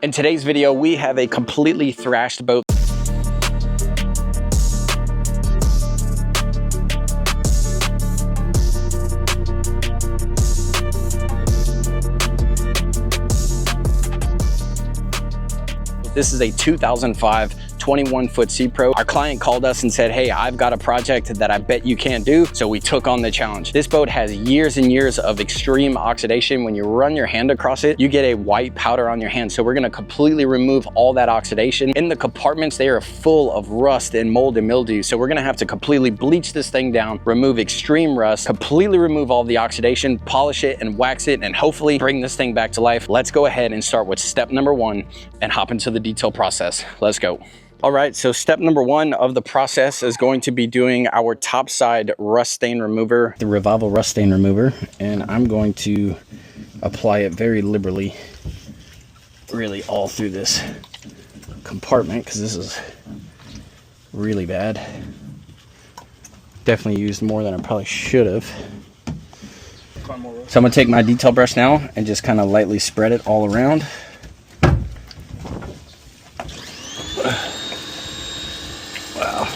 In today's video, we have a completely thrashed boat. This is a 2005 21-foot Sea Pro. Our client called us and said, hey, I've got a project that I bet you can't do. So we took on the challenge. This boat has years and years of extreme oxidation. When you run your hand across it, you get a white powder on your hand. So we're gonna completely remove all that oxidation. In the compartments, they are full of rust and mold and mildew. So we're gonna have to completely bleach this thing down, remove extreme rust, completely remove all the oxidation, polish it and wax it, and hopefully bring this thing back to life. Let's go ahead and start with step number 1 and hop into the detail process. Let's go. All right, so step number 1 of the process is going to be doing our topside rust stain remover, the Revival rust stain remover, and I'm going to apply it very liberally, really all through this compartment, because this is really bad. Definitely used more than I probably should have. So I'm gonna take my detail brush now and just kind of lightly spread it all around. Wow.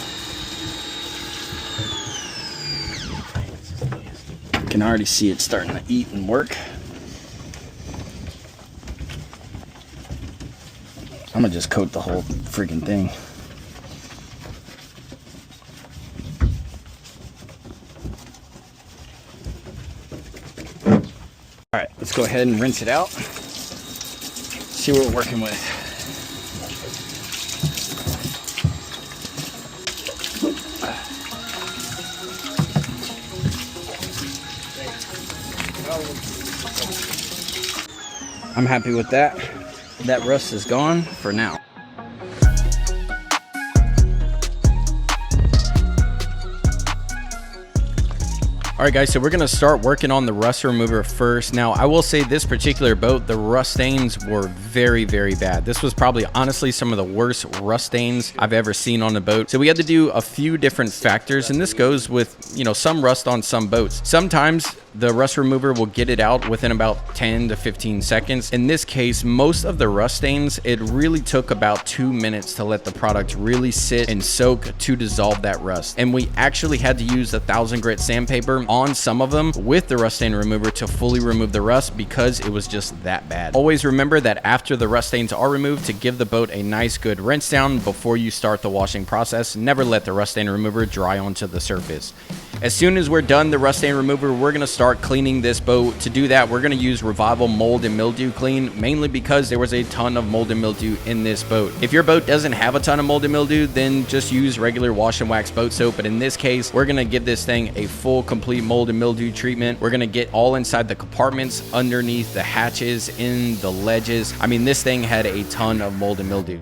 You can already see it starting to eat and work. I'm gonna just coat the whole freaking thing. All right, let's go ahead and rinse it out. See what we're working with. I'm happy with that. That rust is gone for now. All right guys, so we're gonna start working on the rust remover first. Now, I will say this particular boat, the rust stains were very, very bad. This was probably honestly some of the worst rust stains I've ever seen on a boat. So we had to do a few different factors, and this goes with, you know, some rust on some boats. Sometimes the rust remover will get it out within about 10 to 15 seconds. In this case, most of the rust stains, it really took about 2 minutes to let the product really sit and soak to dissolve that rust. And we actually had to use 1,000 grit sandpaper on some of them with the rust stain remover to fully remove the rust because it was just that bad. Always remember that after the rust stains are removed, to give the boat a nice good rinse down before you start the washing process. Never let the rust stain remover dry onto the surface. As soon as we're done the rust stain remover, we're gonna start cleaning this boat. To do that, we're gonna use Revival Mold and Mildew Clean, mainly because there was a ton of mold and mildew in this boat. If your boat doesn't have a ton of mold and mildew, then just use regular wash and wax boat soap. But in this case, we're gonna give this thing a full, complete mold and mildew treatment. We're gonna get all inside the compartments, underneath the hatches, in the ledges. I mean, this thing had a ton of mold and mildew.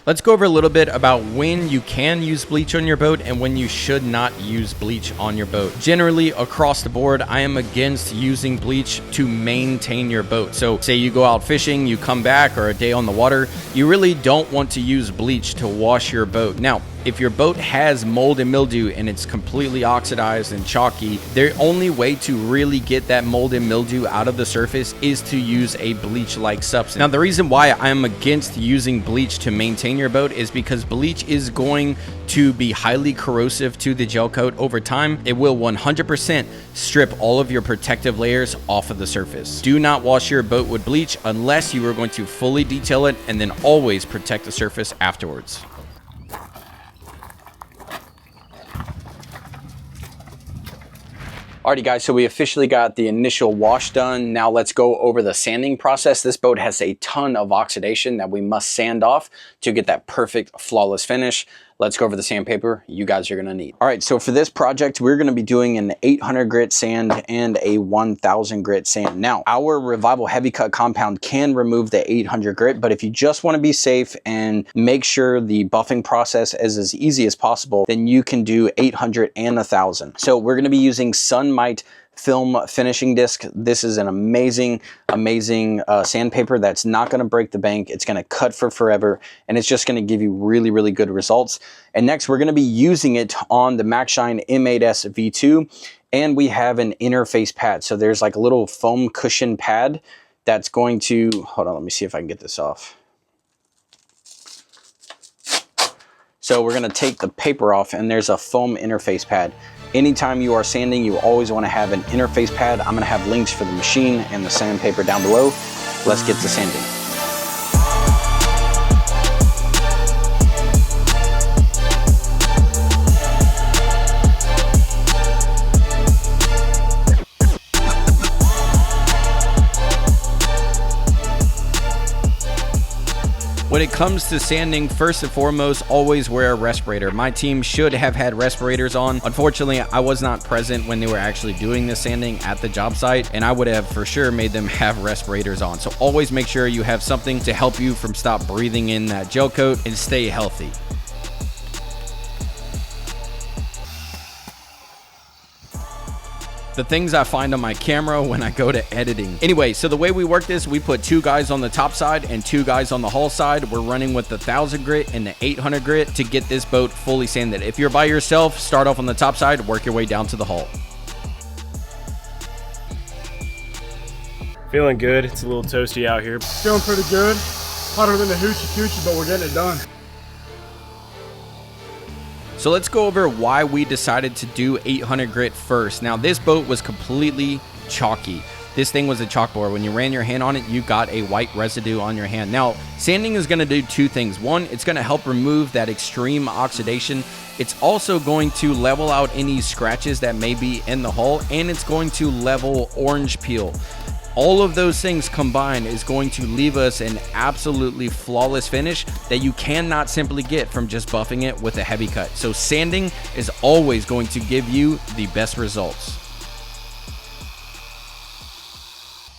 Let's go over a little bit about when you can use bleach on your boat and when you should not use bleach on your boat. Generally, across the board, I am against using bleach to maintain your boat. So say you go out fishing, you come back, or a day on the water, you really don't want to use bleach to wash your boat. Now, if your boat has mold and mildew and it's completely oxidized and chalky, the only way to really get that mold and mildew out of the surface is to use a bleach-like substance. Now, the reason why I'm against using bleach to maintain your boat is because bleach is going to be highly corrosive to the gel coat over time. It will 100% strip all of your protective layers off of the surface. Do not wash your boat with bleach unless you are going to fully detail it, and then always protect the surface afterwards. Alrighty guys, so we officially got the initial wash done. Now let's go over the sanding process. This boat has a ton of oxidation that we must sand off to get that perfect, flawless finish. Let's go over the sandpaper you guys are gonna need. All right, so for this project, we're gonna be doing an 800 grit sand and a 1000 grit sand. Now, our Revival Heavy Cut compound can remove the 800 grit, but if you just wanna be safe and make sure the buffing process is as easy as possible, then you can do 800 and 1000. So we're gonna be using Sunmite film finishing disc. This is an amazing sandpaper that's not going to break the bank. It's going to cut for forever, and it's just going to give you really, really good results. And next, we're going to be using it on the MaxShine M8S V2, and we have an interface pad. So there's like a little foam cushion pad that's going to, hold on, let me see if I can get this off. So we're going to take the paper off, and there's a foam interface pad. Anytime you are sanding, you always want to have an interface pad. I'm going to have links for the machine and the sandpaper down below. Let's get to sanding. When it comes to sanding, first and foremost, always wear a respirator. My team should have had respirators on. Unfortunately, I was not present when they were actually doing the sanding at the job site, and I would have for sure made them have respirators on. So always make sure you have something to help you from stop breathing in that gel coat and stay healthy. The things I find on my camera when I go to editing. Anyway, so the way we work this, we put 2 guys on the top side and 2 guys on the hull side. We're running with the 1000 grit and the 800 grit to get this boat fully sanded. If you're by yourself, start off on the top side, work your way down to the hull. Feeling good. It's a little toasty out here. Feeling pretty good. Hotter than the hoochie coochie, but we're getting it done. So let's go over why we decided to do 800 grit first. Now this boat was completely chalky. This thing was a chalkboard. When you ran your hand on it, you got a white residue on your hand. Now, sanding is going to do 2 things. One, it's going to help remove that extreme oxidation. It's also going to level out any scratches that may be in the hull, and it's going to level orange peel. All of those things combined is going to leave us an absolutely flawless finish that you cannot simply get from just buffing it with a heavy cut. So sanding is always going to give you the best results.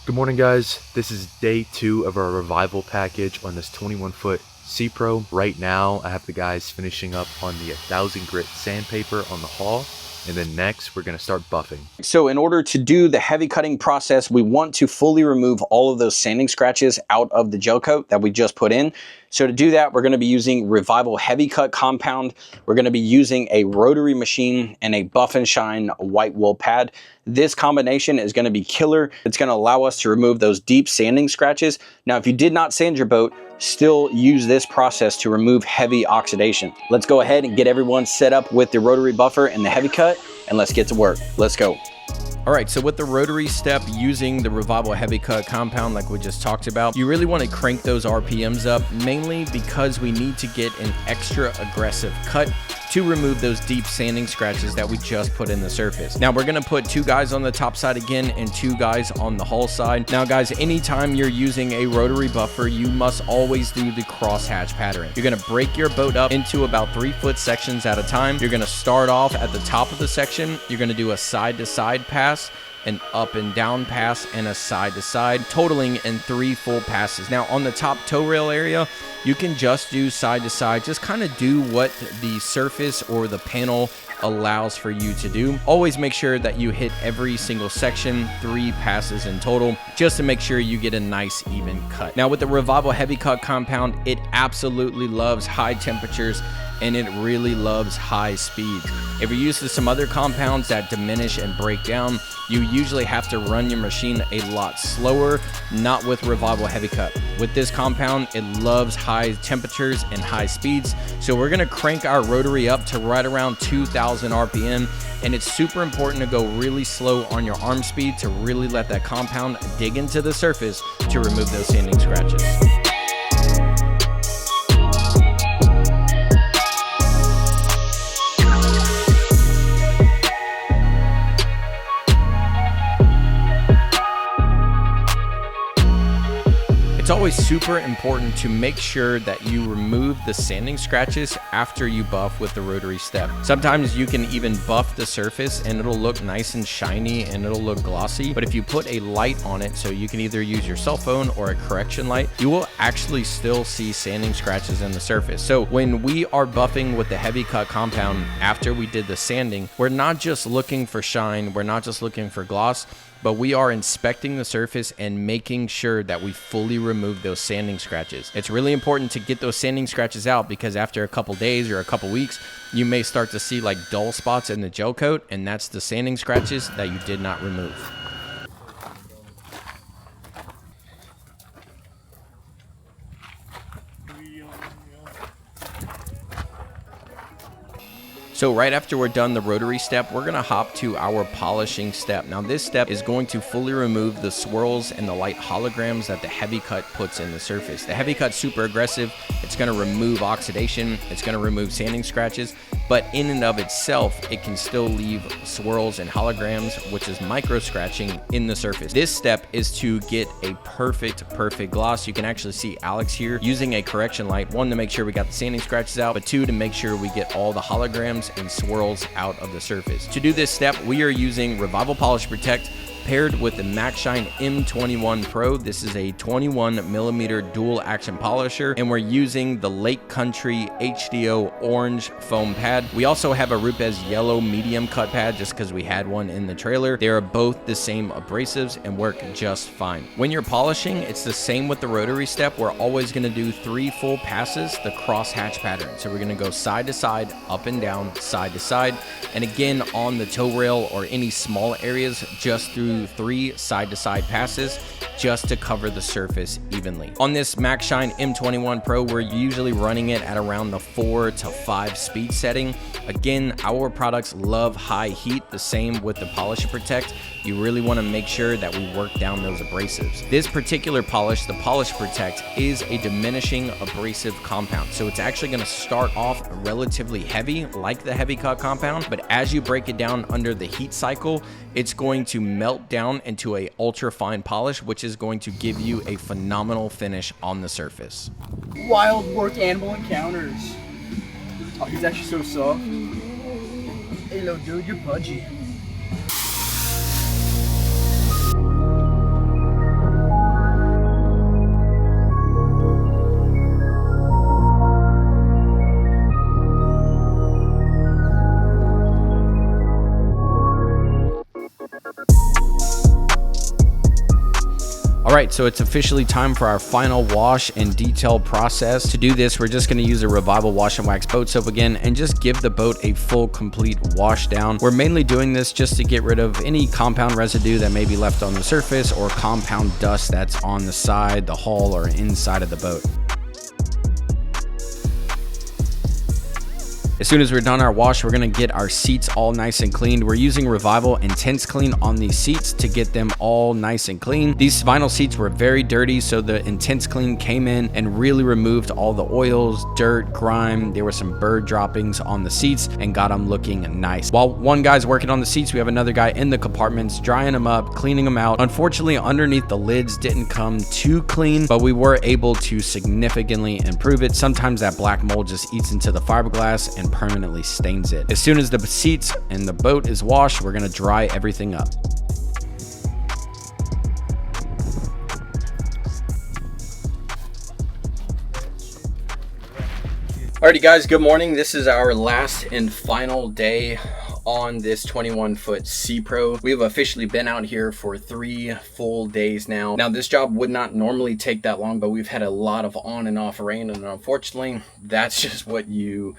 Good morning, guys. This is day 2 of our revival package on this 21-foot Sea Pro. Right now, I have the guys finishing up on the 1000 grit sandpaper on the hull. And then next, we're going to start buffing. So in order to do the heavy cutting process, we want to fully remove all of those sanding scratches out of the gel coat that we just put in. So to do that, we're going to be using Revival Heavy Cut Compound. We're going to be using a rotary machine and a Buff and Shine white wool pad. This combination is going to be killer. It's going to allow us to remove those deep sanding scratches. Now, if you did not sand your boat, still use this process to remove heavy oxidation. Let's go ahead and get everyone set up with the rotary buffer and the heavy cut, and let's get to work. Let's go. All right, so with the rotary step, using the Revival Heavy Cut Compound like we just talked about, you really want to crank those RPMs up, mainly because we need to get an extra aggressive cut to remove those deep sanding scratches that we just put in the surface. Now we're gonna put 2 guys on the top side again and 2 guys on the hull side. Now guys, anytime you're using a rotary buffer, you must always do the crosshatch pattern. You're gonna break your boat up into about 3-foot sections at a time. You're gonna start off at the top of the section. You're gonna do a side-to-side pass, an up and down pass, and a side to side, totaling in 3 full passes. Now on the top toe rail area, you can just do side to side, just kind of do what the surface or the panel allows for you to do. Always make sure that you hit every single section, 3 passes in total, just to make sure you get a nice even cut. Now with the Revival Heavy Cut Compound, it absolutely loves high temperatures and it really loves high speeds. If you're used to some other compounds that diminish and break down, you usually have to run your machine a lot slower, not with Revival Heavy Cut. With this compound, it loves high temperatures and high speeds, so we're gonna crank our rotary up to right around 2000 RPM, and it's super important to go really slow on your arm speed to really let that compound dig into the surface to remove those sanding scratches. It's It's always super important to make sure that you remove the sanding scratches after you buff with the rotary step. Sometimes you can even buff the surface and it'll look nice and shiny and it'll look glossy, but if you put a light on it, so you can either use your cell phone or a correction light, you will actually still see sanding scratches in the surface. So when we are buffing with the heavy cut compound after we did the sanding, we're not just looking for shine, we're not just looking for gloss, but we are inspecting the surface and making sure that we fully remove those sanding scratches. It's really important to get those sanding scratches out, because after a couple days or a couple weeks, you may start to see like dull spots in the gel coat, and that's the sanding scratches that you did not remove. So right after we're done the rotary step, we're gonna hop to our polishing step. Now this step is going to fully remove the swirls and the light holograms that the heavy cut puts in the surface. The heavy cut's super aggressive. It's gonna remove oxidation. It's gonna remove sanding scratches, but in and of itself, it can still leave swirls and holograms, which is micro scratching in the surface. This step is to get a perfect gloss. You can actually see Alex here using a correction light, one, to make sure we got the sanding scratches out, but two, to make sure we get all the holograms and swirls out of the surface. To do this step, we are using Revival Polish Protect paired with the MaxShine M21 Pro. This is a 21mm dual action polisher, and we're using the Lake Country HDO orange foam pad. We also have a Rupes yellow medium cut pad just because we had one in the trailer. They are both the same abrasives and work just fine. When you're polishing, it's the same with the rotary step. We're always going to do 3 full passes, the crosshatch pattern. So we're going to go side to side, up and down, side to side, and again on the toe rail or any small areas, just through 3 side-to-side passes, just to cover the surface evenly. On this MaxShine M21 Pro, we're usually running it at around the 4 to 5 speed setting. Again, our products love high heat, the same with the Polish Protect. You really want to make sure that we work down those abrasives. This particular polish, the Polish Protect, is a diminishing abrasive compound. So it's actually going to start off relatively heavy, like the heavy cut compound, but as you break it down under the heat cycle, it's going to melt down into a ultra fine polish, which is going to give you a phenomenal finish on the surface. Wild work animal encounters. Oh, he's actually so soft. Hey, little dude, you're pudgy. All right, so it's officially time for our final wash and detail process. To do this, we're just gonna use a Revival Wash and Wax boat soap again and just give the boat a full, complete wash down. We're mainly doing this just to get rid of any compound residue that may be left on the surface or compound dust that's on the side, the hull, or inside of the boat. As soon as we're done our wash, we're gonna get our seats all nice and cleaned. We're using Revival Intense Clean on these seats to get them all nice and clean. These vinyl seats were very dirty, so the Intense Clean came in and really removed all the oils, dirt, grime. There were some bird droppings on the seats and got them looking nice. While one guy's working on the seats, we have another guy in the compartments drying them up, cleaning them out. Unfortunately, underneath the lids didn't come too clean, but we were able to significantly improve it. Sometimes that black mold just eats into the fiberglass and permanently stains it. As soon as the seats and the boat is washed, we're gonna dry everything up. Alrighty guys, good morning. This is our last and final day on this 21-foot Sea Pro. We have officially been out here for 3 full days now. Now this job would not normally take that long, but we've had a lot of on and off rain, and unfortunately that's just what you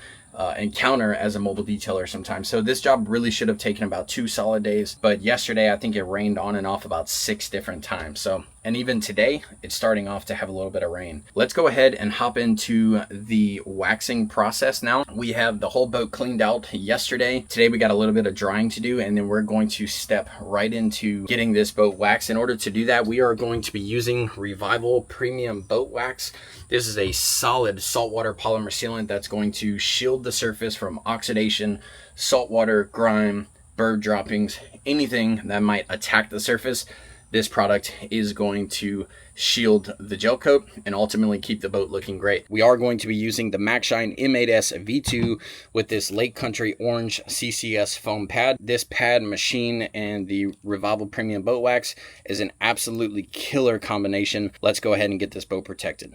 encounter as a mobile detailer sometimes. So this job really should have taken about 2 solid days, but yesterday I think it rained on and off about 6 different times. So, and even today it's starting off to have a little bit of rain. Let's go ahead and hop into the waxing process now. We have the whole boat cleaned out yesterday. Today we got a little bit of drying to do, and then we're going to step right into getting this boat waxed. In order to do that, we are going to be using Revival Premium Boat Wax. This is a solid saltwater polymer sealant that's going to shield the surface from oxidation, saltwater, grime, bird droppings, anything that might attack the surface. this product is going to shield the gel coat and ultimately keep the boat looking great. We are going to be using the MacShine M8S V2 with this Lake Country Orange CCS foam pad. This pad, machine, and the Revival Premium Boat Wax is an absolutely killer combination. Let's go ahead and get this boat protected.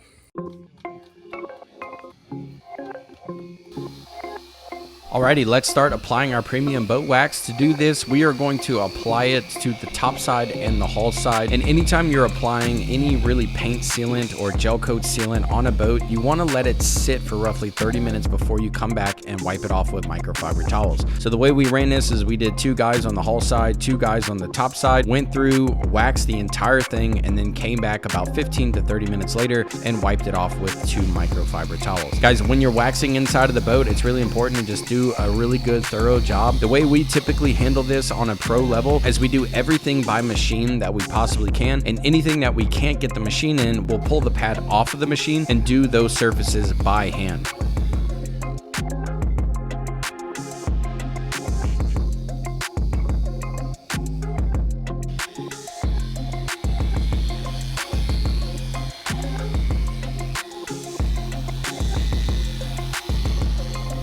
Alrighty, let's start applying our premium boat wax. To do this, we are going to apply it to the top side and the hull side. And anytime you're applying any really paint sealant or gel coat sealant on a boat, you want to let it sit for roughly 30 minutes before you come back and wipe it off with microfiber towels. So the way we ran this is we did 2 guys on the hull side, 2 guys on the top side, went through, waxed the entire thing, and then came back about 15 to 30 minutes later and wiped it off with 2 microfiber towels. Guys, when you're waxing inside of the boat, it's really important to just do a really good thorough job. The way we typically handle this on a pro level is we do everything by machine that we possibly can, and anything that we can't get the machine in, we'll pull the pad off of the machine and do those surfaces by hand.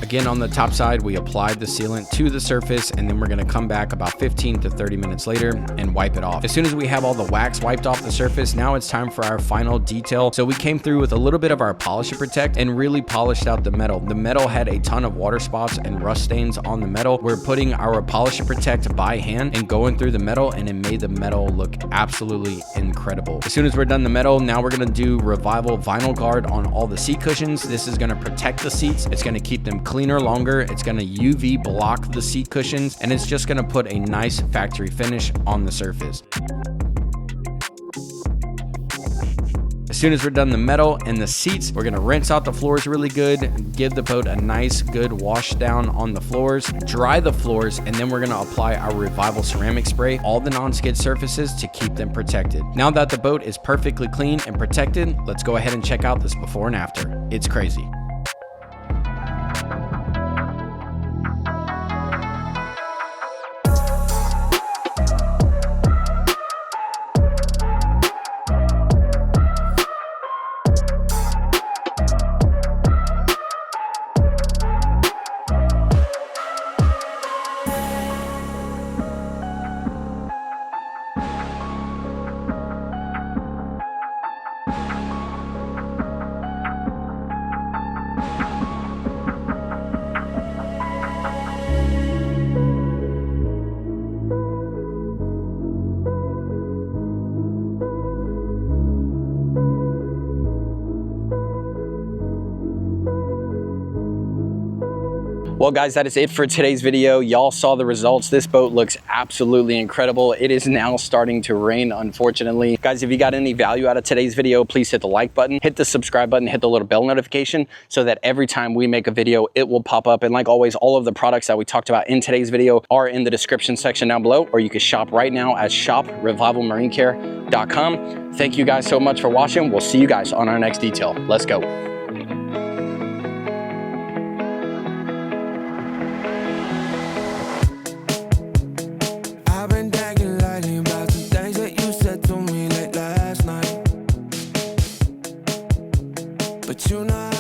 Again, on the top side, we applied the sealant to the surface, and then we're going to come back about 15 to 30 minutes later and wipe it off. As soon as we have all the wax wiped off the surface, now it's time for our final detail. So we came through with a little bit of our Polish and Protect and really polished out the metal. The metal had a ton of water spots and rust stains on the metal. We're putting our Polish and Protect by hand and going through the metal, and it made the metal look absolutely incredible. As soon as we're done the metal, now we're going to do Revival Vinyl Guard on all the seat cushions. This is going to protect the seats. It's going to keep them cleaner longer. It's going to UV block the seat cushions, and it's just going to put a nice factory finish on the surface. As soon as we're done the metal and the seats, we're going to rinse out the floors really good, give the boat a nice good wash down on the floors, dry the floors, and then we're going to apply our Revival ceramic spray all the non-skid surfaces to keep them protected. Now that the boat is perfectly clean and protected, let's go ahead and check out this before and after. It's crazy. Well, guys, that is it for today's video. Y'all saw the results. This boat looks absolutely incredible. It is now starting to rain, unfortunately. Guys, if you got any value out of today's video, please hit the like button, hit the subscribe button, hit the little bell notification so that every time we make a video, it will pop up. And like always, all of the products that we talked about in today's video are in the description section down below, or you can shop right now at shoprevivalmarinecare.com. Thank you guys so much for watching. We'll see you guys on our next detail. Let's go. But you know